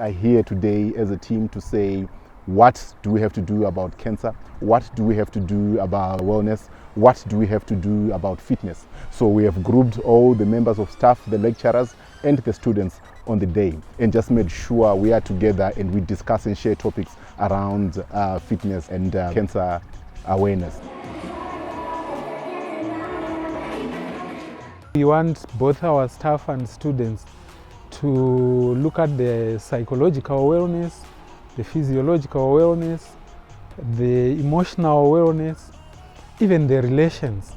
are here today as a team to say, what do we have to do about cancer? What do we have to do about wellness? What do we have to do about fitness? So we have grouped all the members of staff, the lecturers and the students on the day, and just made sure we are together and we discuss and share topics around fitness and cancer awareness. We want both our staff and students to look at the psychological wellness, the physiological wellness, the emotional wellness, even the relations,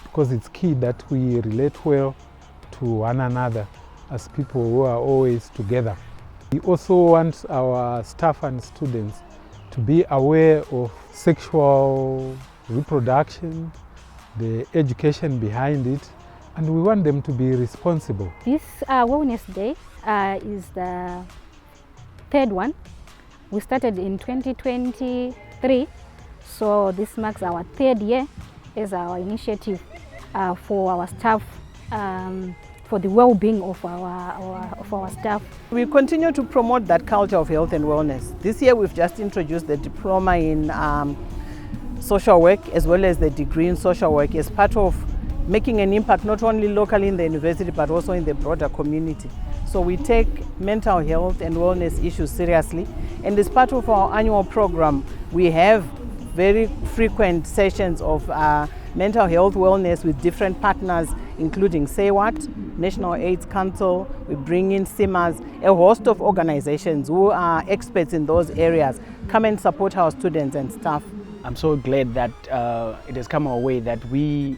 because it's key that we relate well to one another as people who are always together. We also want our staff and students to be aware of sexual reproduction, the education behind it, and we want them to be responsible. This Wellness Day is the third one. We started in 2023, so this marks our third year as our initiative for our staff, for the well-being of our staff. We continue to promote that culture of health and wellness. This year we've just introduced the diploma in social work as well as the degree in social work as part of making an impact not only locally in the university but also in the broader community. So we take mental health and wellness issues seriously, and as part of our annual program we have very frequent sessions of mental health wellness with different partners, including Say What, National AIDS Council. We bring in SIMAs, a host of organizations who are experts in those areas, come and support our students and staff. I'm so glad that it has come our way that we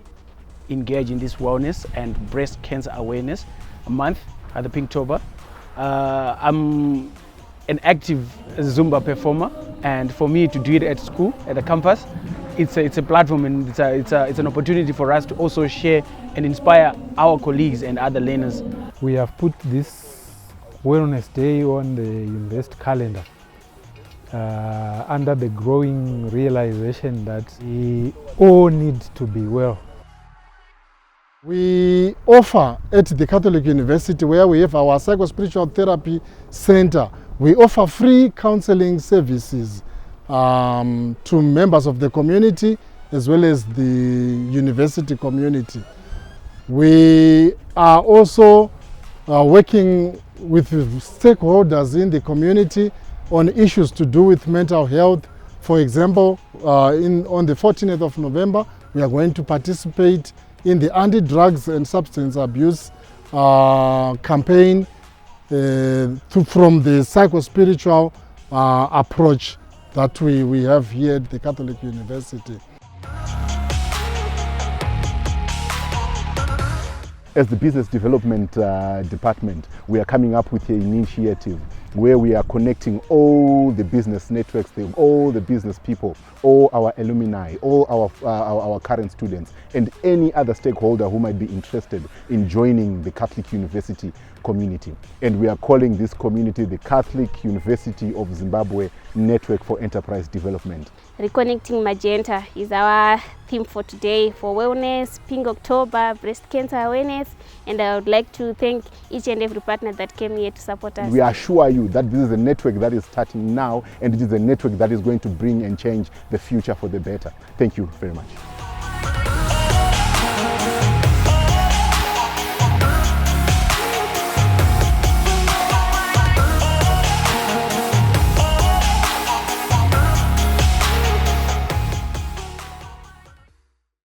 engage in this wellness and breast cancer awareness month at the Pinktober. I'm an active Zumba performer, and for me to do it at school, at the campus, it's a platform, and it's an opportunity for us to also share and inspire our colleagues and other learners. We have put this Wellness Day on the university calendar under the growing realization that we all need to be well. We offer at the Catholic University, where we have our psycho-spiritual therapy center, we offer free counseling services to members of the community as well as the university community. We are also working with stakeholders in the community on issues to do with mental health. For example, on the 14th of November, we are going to participate in the anti-drugs and substance abuse campaign from the psycho-spiritual approach that we have here at the Catholic University. As the Business Development Department, we are coming up with an initiative where we are connecting all the business networks, all the business people, all our alumni, all our current students, and any other stakeholder who might be interested in joining the Catholic University community. And we are calling this community the Catholic University of Zimbabwe Network for Enterprise Development. Reconnecting Magenta is our theme for today, for wellness, Pink October, breast cancer awareness, and I would like to thank each and every partner that came here to support us. We assure you that this is a network that is starting now, and it is a network that is going to bring and change the future for the better. Thank you very much.